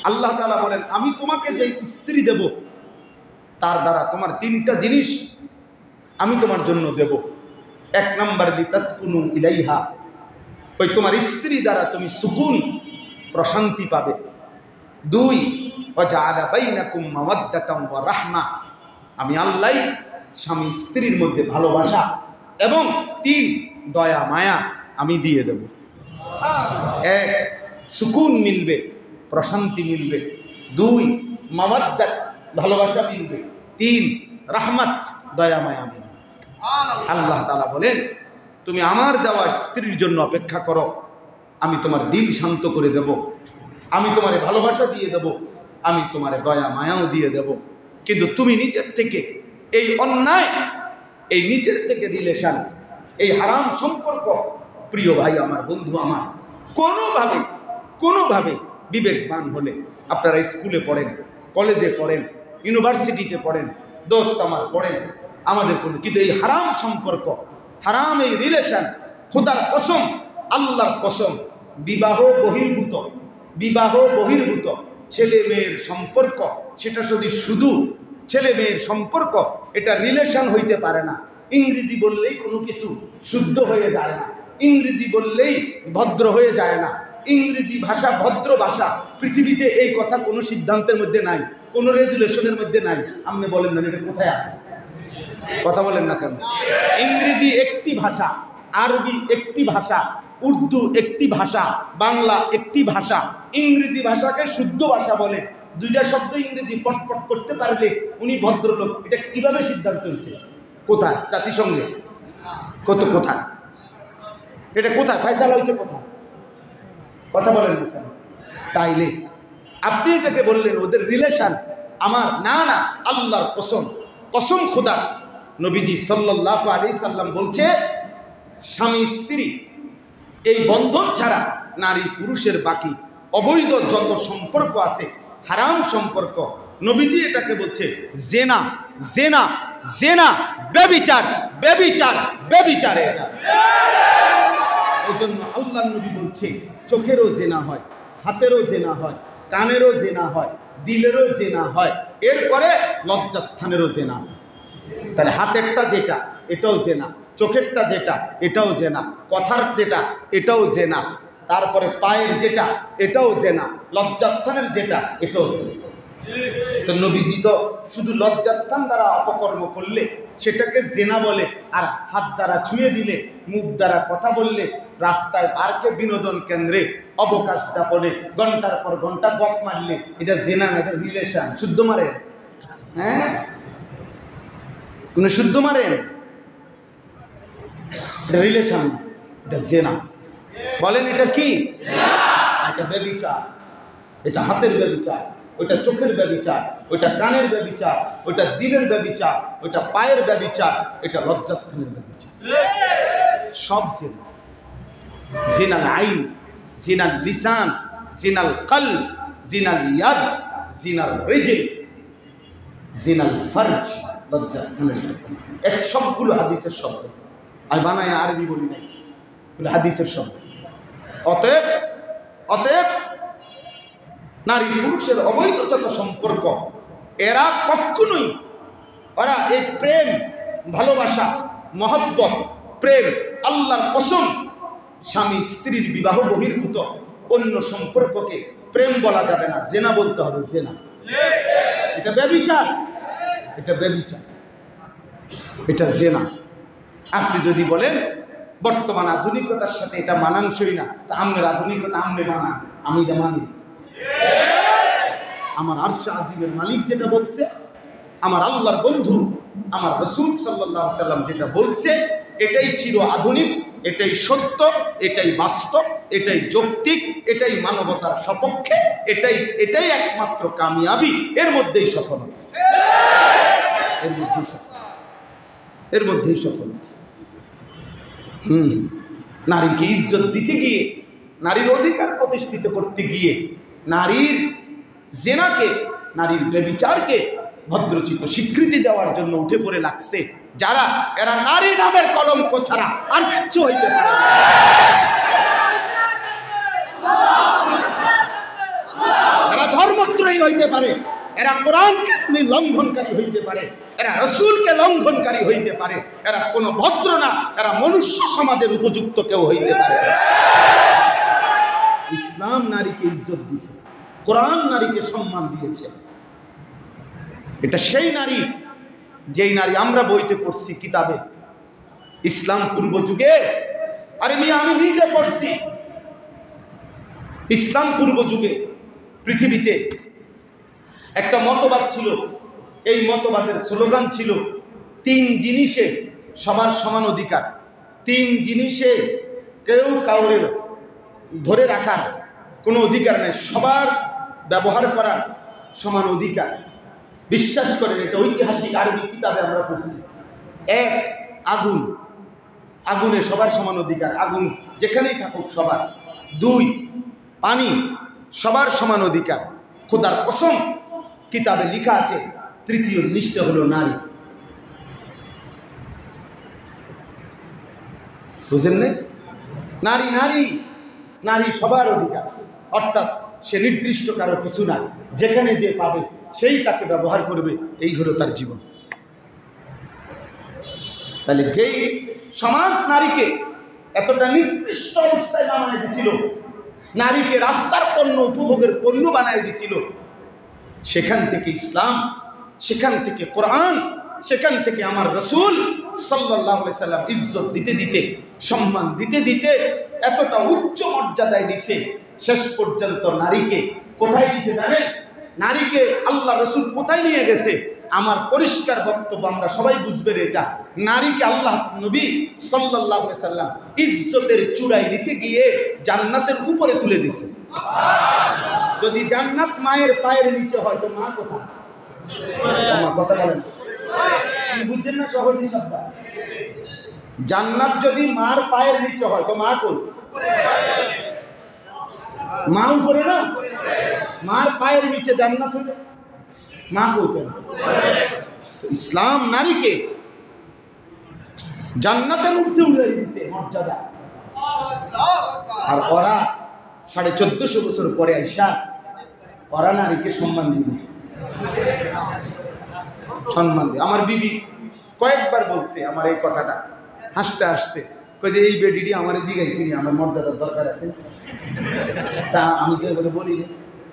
আল্লাহ তাআলা বলেন আমি তোমাকে যে স্ত্রী দেব তার দ্বারা তোমার তিনটা জিনিস আমি তোমার জন্য দেব। এক নাম্বার লিতাসকুনু ইলাইহা, ওই তোমার স্ত্রী দ্বারা তুমি সুকুন প্রশান্তি পাবে। দুই, ওয়াজআলা বাইনাকুম মাওয়াদ্দাতাম ওয়া রাহমা, আমি আল্লাহ স্বামী স্ত্রীর মধ্যে ভালোবাসা এবং তিন, দয়া মায়া আমি দিয়ে দেব। এক, সুকুন মিলবে, প্রশান্তি মিলবে। দুই, মাওয়াদ্দাত ভালোবাসা মিলবে। তিন, রাহমাত দয়া মায়া মিলবে। আল্লাহ তাআলা বলেন তুমি আমার দেওয়া স্ত্রীর জন্য অপেক্ষা করো, আমি তোমার দিল শান্ত করে দেব, আমি তোমারে ভালোবাসা দিয়ে দেব, আমি তোমারে দয়া মায়াও দিয়ে দেব। কিন্তু তুমি নিজের থেকে এই অন্যায়, এই নিজের থেকে রিলেশন, এই হারাম সম্পর্ক, প্রিয় ভাই আমার, বন্ধু আমার, কোনোভাবে বিবেকবান হলে, আপনারা স্কুলে পড়েন, কলেজে পড়েন, ইউনিভার্সিটিতে পড়েন, দোস্ত আমার পড়েন, আমাদের কোনো, কিন্তু এই হারাম সম্পর্ক, হারাম এই রিলেশন, খোদার কসম, আল্লাহর কসম, বিবাহ বহির্ভূত ছেলে মেয়ের সম্পর্ক, সেটা শুধু ছেলে মেয়ের সম্পর্ক, এটা রিলেশন হইতে পারে না। ইংরেজি বললেই কোনো কিছু শুদ্ধ হয়ে যায় না, ইংরেজি বললেই ভদ্র হয়ে যায় না। ইংরেজি ভাষা ভদ্র ভাষা, পৃথিবীতে এই কথা কোনো সিদ্ধান্তের মধ্যে নাই, কোনো রেজুলেশনের মধ্যে নাই। আপনি বলেন না এটা কোথায় আছে? কথা বলেন না কেন? ইংরেজি একটি ভাষা, আরবি একটি ভাষা, উর্দু একটি ভাষা, বাংলা একটি ভাষা। ইংরেজি ভাষাকে শুদ্ধ ভাষা বলে। দুইটা শব্দ ইংরেজি পটপট করতে পারলে উনি ভদ্রলোক। এটা কিভাবে সিদ্ধান্ত হয়েছে? কোথায়? জাতিসংঘে? কোথায় এটা? কোথায় ফয়সালা হয়েছে? কোথায়? কথা বলেন না কেন? তাইলে আপনি এটাকে বললেন ওদের রিলেশন আমার, না, আল্লাহর কসম খোদা, নবীজি সাল্লাল্লাহু আলাইহি সাল্লাম বলছে স্বামী স্ত্রী এই বন্ধন ছাড়া নারী পুরুষের বাকি অবৈধ যত সম্পর্ক আছে, হারাম সম্পর্ক, নবীজি এটাকে বলছে জেনা, ব্যভিচার। এই জন্য আল্লাহ নবী বলছে চোখেরও জেনা হয়, হাতেরও জেনা হয়, কানেরও জেনা হয়, দিলেরও জেনা হয়, এরপরে লজ্জাস্থানেরও জেনা। তাহলে হাতেরটা যেটা এটাও জেনা, চোখেরটা যেটা এটাও জেনা, কথার যেটা এটাও জেনা, তারপরে পায়ের যেটা এটাও জেনা, লজ্জাস্থানের যেটা এটাও জেনা। তো নবীজি তো শুধু লজ্জাস্থান দ্বারা অপকর্ম করলে সেটাকে জেনা বলে, আর হাত দ্বারা ছুঁয়ে দিলে, মুখ দ্বারা কথা বললে, রাস্তায় পার্কে বিনোদন কেন্দ্রে অবকাশ যাপনে ঘন্টার পর ঘন্টা গপ মারলে এটা জেনা না, এটা রিলেশন। শুদ্ধ মারে? হ্যাঁ, শুদ্ধ মারেন? এটা রিলেশন না, এটা জেনা। বলেন এটা কি? এটা ব্যভিচার, এটা হাতের ব্যভিচার, ওইটা চোখের ব্যভিচার, ওইটা কানের ব্যভিচার, ওইটা দিলের ব্যভিচার, ওইটা পায়ের ব্যভিচার, এটা লজ্জাস্থানের ব্যভিচার। সব জেনা। জিনাল আইন, জিনাল লিসান, জিনাল কলব, জিনাল ইয়াদ, জিনাল রিজল, জিনাল ফরজ, লজ্জাস্থানের। এক সবগুলো হাদিসের শব্দ, আমি বানায় আরবি বলি নাই, হাদিসের শব্দ। অতএব নারী পুরুষের অবৈধ যত সম্পর্ক, এরা কখনোই, ওরা এই প্রেম, ভালোবাসা, মহব্বত, প্রেম, আল্লাহর কসম, স্বামী স্ত্রীর বিবাহ বহির্ভূত অন্য সম্পর্ককে প্রেম বলা যাবে না, জেনা বলতে হবে। জেনা, এটা ব্যভিচার, এটা জেনা। আপনি যদি বলেন বর্তমান আধুনিকতার সাথে এটা মানানসই না, তা আমনের আধুনিকতা আমনে মানান, আমি এটা মানি। আমার আরশে আজিমের মালিক যেটা বলছে, আমার আল্লাহর বন্ধু আমার রাসূল সাল্লাল্লাহু আলাইহি সাল্লাম যেটা বলছে, এটাই চির আধুনিক, এটাই সত্য, এটাই বাস্তব, এটাই যৌক্তিক, এটাই মানবতার সপক্ষে, এটাই একমাত্র কামিয়াবি, এর মধ্যেই সফলতা, এর মধ্যেই সফলতা। নারীকে ইজ্জত দিতে গিয়ে, নারীর অধিকার প্রতিষ্ঠিত করতে গিয়ে, নারীর জেনাকে, নারীর ব্যভিচারকে ভদ্রচিত স্বীকৃতি দেওয়ার জন্য উঠে পড়ে লাগছে যারা, এরা নারী নামের কলঙ্ক ছাড়া আর কিচ্ছু হইতে পারে না। এরা ধর্মত্রয়ী হইতে পারে, এরা কোরআনকে লঙ্ঘনকারী হইতে পারে, এরা রাসূলকে লঙ্ঘনকারী হইতে পারে, এরা কোনো ভদ্র না, এরা মনুষ্য সমাজের উপযুক্ত কেউ হইতে পারে। ইসলাম নারীকে ইজ্জত দিয়েছে, কোরআন নারীকে সম্মান দিয়েছে। এটা সেই নারী যেই নারী আমরা বইতে পড়ছি, কিতাবে ইসলাম পূর্ব যুগে। আরে মিয়া, আমি নিজে পড়ছি। ইসলাম পূর্ব যুগে পৃথিবীতে একটা মতবাদ ছিল। এই মতবাদের স্লোগান ছিল, 3 জিনিসে সবার সমান অধিকার। 3 জিনিসে কেউ কাউরে ধরে রাখার কোনো অধিকার নেই, সবার ব্যবহার করার সমান অধিকার। বিশ্বাস করেন, এটা ঐতিহাসিক আরবি কিতাবে আমরা পড়ছি। 1, আগুন, আগুনে সবার সমান অধিকার, আগুন যেখানেই থাকুক সবার। 2, পানি, সবার সমান অধিকার। খোদার কসম, কিতাবে লেখা আছে 3য় জিনিসটা হলো নারী। বুঝেন না? নারী নারী নারী সবার অধিকার, অর্থাৎ সে নির্দিষ্ট কারো কিছু না, যেখানে যে পাবে সেই তাকে ব্যবহার করবে, এই হলো তার জীবন। তাহলে যেই সমাজ নারীকে এতটা নিকৃষ্ট অবস্থায় নামায় দিছিল, নারীকে রাস্তার পণ্য, উপভোগের পণ্য বানায় দিছিল, সেখান থেকে ইসলাম, সেখান থেকে কোরআন, সেখান থেকে আমার রাসূল সাল্লাল্লাহু আলাইহি সাল্লাম ইজ্জত দিতে দিতে, সম্মান দিতে দিতে এতটা উচ্চ মর্যাদায় দিছে। শেষ পর্যন্ত নারীকে কোথায় দিয়েছে জানেন? নারীকে আল্লাহ রাসূল কোথায় নিয়ে গেছে? আমার পরিষ্কার বক্তব্য, আমরা সবাই বুঝবেন এটা। নারীকে আল্লাহ নবী সাল্লাল্লাহু আলাইহি সাল্লাম ইজ্জতের চূড়ায় নিতে গিয়ে জান্নাতের উপরে তুলে দিয়েছে। যদি জান্নাত মায়ের পায়ের নিচে হয় তো মা কোথায়? আমার কথা বলেন, বুঝছেন না? সহজই শব্দ। জান্নাত যদি মার পায়ের নিচে হয় তো মা কোন? মা উপরে না? মার পায়ের নিচে জান্নাত হইল, মা কোথায়? ইসলাম নারীকে জান্নাতের মধ্যে উড়িয়ে দিয়েছে মর্যাদা। আর ওরা 1450 বছর পরে আইসা ওরা নারীকে সম্মান দিবে, সম্মান দিবে। আমার বিবি কয়েকবার বলছে আমার এই কথাটা, হাসতে হাসতে, কই যে এই বেডিটি আমার জিগাইছি, আমার মর্যাদার দরকার আছে। তা আমি তো বলে বলি,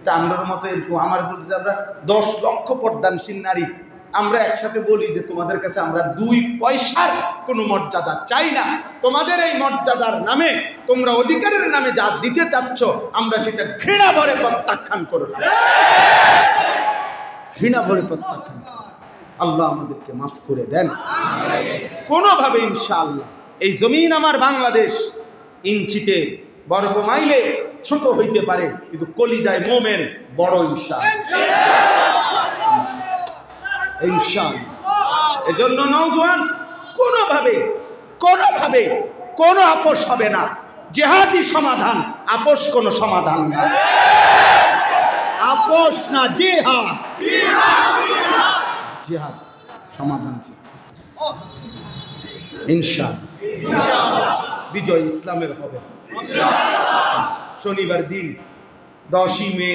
তা আমরার মতো এরকম আমার বলছে, আমরা 10 লক্ষ পর্দানশীল নারী, আমরা একসাথে বলি যে তোমাদের কাছে আমরা 2 পয়সার কোনো মর্যাদা চাই না। তোমাদের এই মর্যাদার নামে, তোমরা অধিকারের নামে যা দিতে চাচ্ছ, আমরা সেটা ঘৃণা ভরে প্রত্যাখ্যান করব, ঘৃণা ভরে প্রত্যাখ্যান। আল্লাহ আমাদেরকে মাফ করে দেন কোনোভাবে ইনশাআল্লাহ। এই জমিন আমার বাংলাদেশ, ইঞ্চিতে বর্গ মাইলে ছোট হইতে পারে, কিন্তু কলিজায় মোমেন বড় ইনশাআল্লাহ, ইনশাআল্লাহ। এজন্য নওজোয়ান কোনোভাবে কোনোভাবে কোনো আপোষ হবে না। জিহাদি সমাধান, আপোষ কোনো সমাধান না। আপোষ না, জিহাদ, জিহাদ সমাধান। ইনশাআল্লাহ বিজয় ইসলামের হবে। শনিবার দিন 10ই মে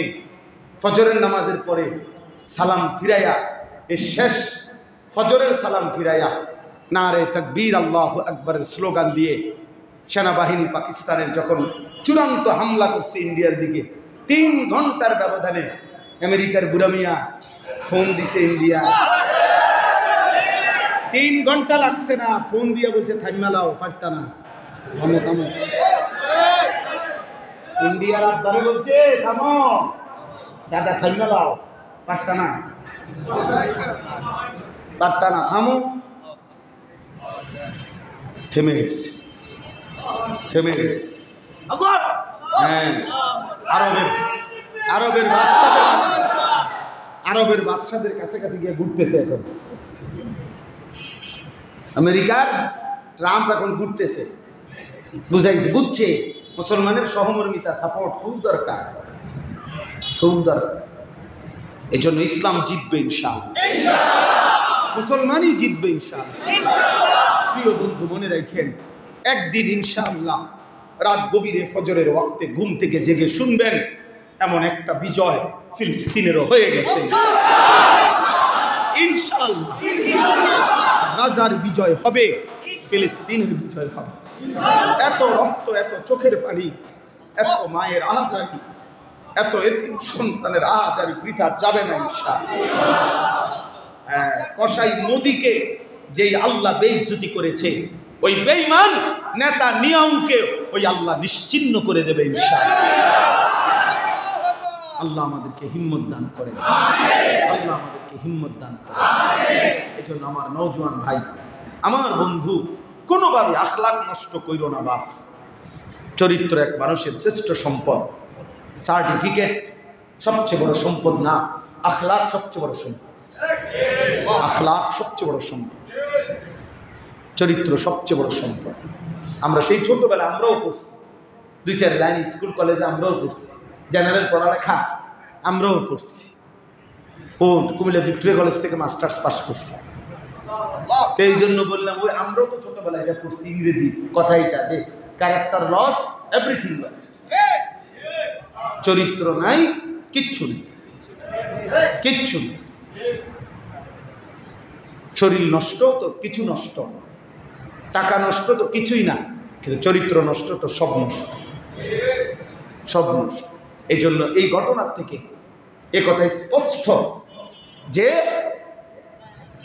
ফজরের নামাজের পরে সালাম ফিরাইয়া, এই শেষ ফজরের সালাম ফিরাইয়া নারে তাকবীর আল্লাহু আকবরের স্লোগান দিয়ে সেনাবাহিনী পাকিস্তানের যখন চূড়ান্ত হামলা করছে ইন্ডিয়ার দিকে, 3 ঘন্টার ব্যবধানে আমেরিকার বুড়ামিয়া ফোন দিছে ইন্ডিয়া। 3 ঘন্টা লাগছে না, ফোন দিয়ে বলছে থাইমালাও, পারতা না, থামো থামো। ইন্ডিয়ার আব্বারে বলছে থামো দাদা, থাইমালাও, পারতা না, পারতা না, থামো। থেমে গেছে, থেমে গেছে। হ্যাঁ, আরবের বাদশাদের কাছে কাছে গিয়ে ঘুরতেছে এখন। আমেরিকার ট্রাম্প এখন ঘুরতেছে, বুঝাইছে, বুঝছে মুসলমানের সহমর্মিতা, সাপোর্ট খুব দরকার, খুব দরকার। এই জন্য ইসলাম জিতবে ইনশাআল্লাহ, মুসলমানই জিতবে ইনশাআল্লাহ। প্রিয় বন্ধু, মনে রাখেন, একদিন ইনশাআল্লাহ রাত গভীরে ফজরের ওয়াক্তে ঘুম থেকে জেগে শুনবেন এমন একটা বিজয় ফিলিস্তিনেরও হয়ে গেছে ইনশাআল্লাহ। গাজার বিজয় হবে, ফিলিস্তিনের বিজয় হবে। এত রক্ত, এত চোখের পানি, এত মায়ের আহাজারি, এত এতিম সন্তানের আহাজারি বৃথা যাবে না ইনশাআল্লাহ। কসাই মোদিকে যেই আল্লাহ বেইজ্জতি করেছে, ওই বেঈমান নেতা নিয়ামকে ওই আল্লাহ নিশ্চিহ্ন করে দেবে ইনশাআল্লাহ। আল্লাহ আমাদেরকে হিম্মত দান করেন, আল্লাহ আমাদেরকে হিম্মত দান করেন। এজন্য আমার নওজোয়ান ভাই, আমার বন্ধু, কোনোভাবে আখলাক নষ্ট কইরো না বাপ। চরিত্র এক মানুষের শ্রেষ্ঠ সম্পদ। সার্টিফিকেট সবচেয়ে বড় সম্পদ না, আখলাক সবচেয়ে বড় সম্পদ। আখলাক সবচেয়ে বড় সম্পদ, চরিত্র সবচেয়ে বড় সম্পদ। আমরা সেই ছোটবেলায় আমরাও পড়ছি, 2-4 লাইন স্কুল কলেজে আমরাও পড়ছি, জেনারেল পড়ালেখা আমরাও পড়ছি। ও কুমিল্লা ভিক্টোরিয়া কলেজ থেকে মাস্টার্স পাস করছি। তো এই জন্য বললাম, ওই আমরাও তো ছোটবেলায় এটা পড়ছি, ইংরেজি কথা এটা যে ক্যারেক্টার লস, এভরিথিং লস। চরিত্র নাই, কিচ্ছু নেই, কিচ্ছু নেই। শরীর নষ্ট তো কিছু নষ্ট, টাকা নষ্ট তো কিছুই না, কিন্তু চরিত্র নষ্ট তো সব নষ্ট, সব নষ্ট। এই জন্য এই ঘটনার থেকে এ কথা স্পষ্ট যে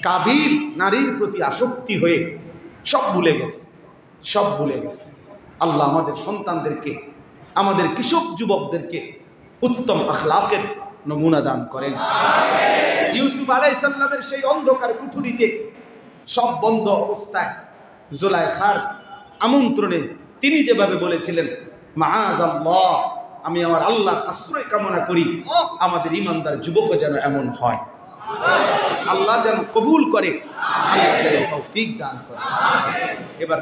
কাবিল নারীর প্রতি আসক্তি হয়ে সব ভুলে গেছে, সব ভুলে গেছে। আল্লাহ আমাদের সন্তানদেরকে, আমাদের কৃষক যুবকদেরকে উত্তম আখলাকের নমুনা দান করেন। ইউসুফ আলাইহিস সালামের সেই অন্ধকার কুঠুরিতে সব বন্ধ অবস্থায় জুলাইখার আমন্ত্রণে তিনি যেভাবে বলেছিলেন, মাআযাল্লাহ, আমি আমার আল্লাহর আশ্রয় কামনা করি আমাদের ইমানদার যুবকও যেন এমন হয়, আল্লাহ যেন কবুল করে, আল্লাহ যেন তৌফিক দান করে। এবার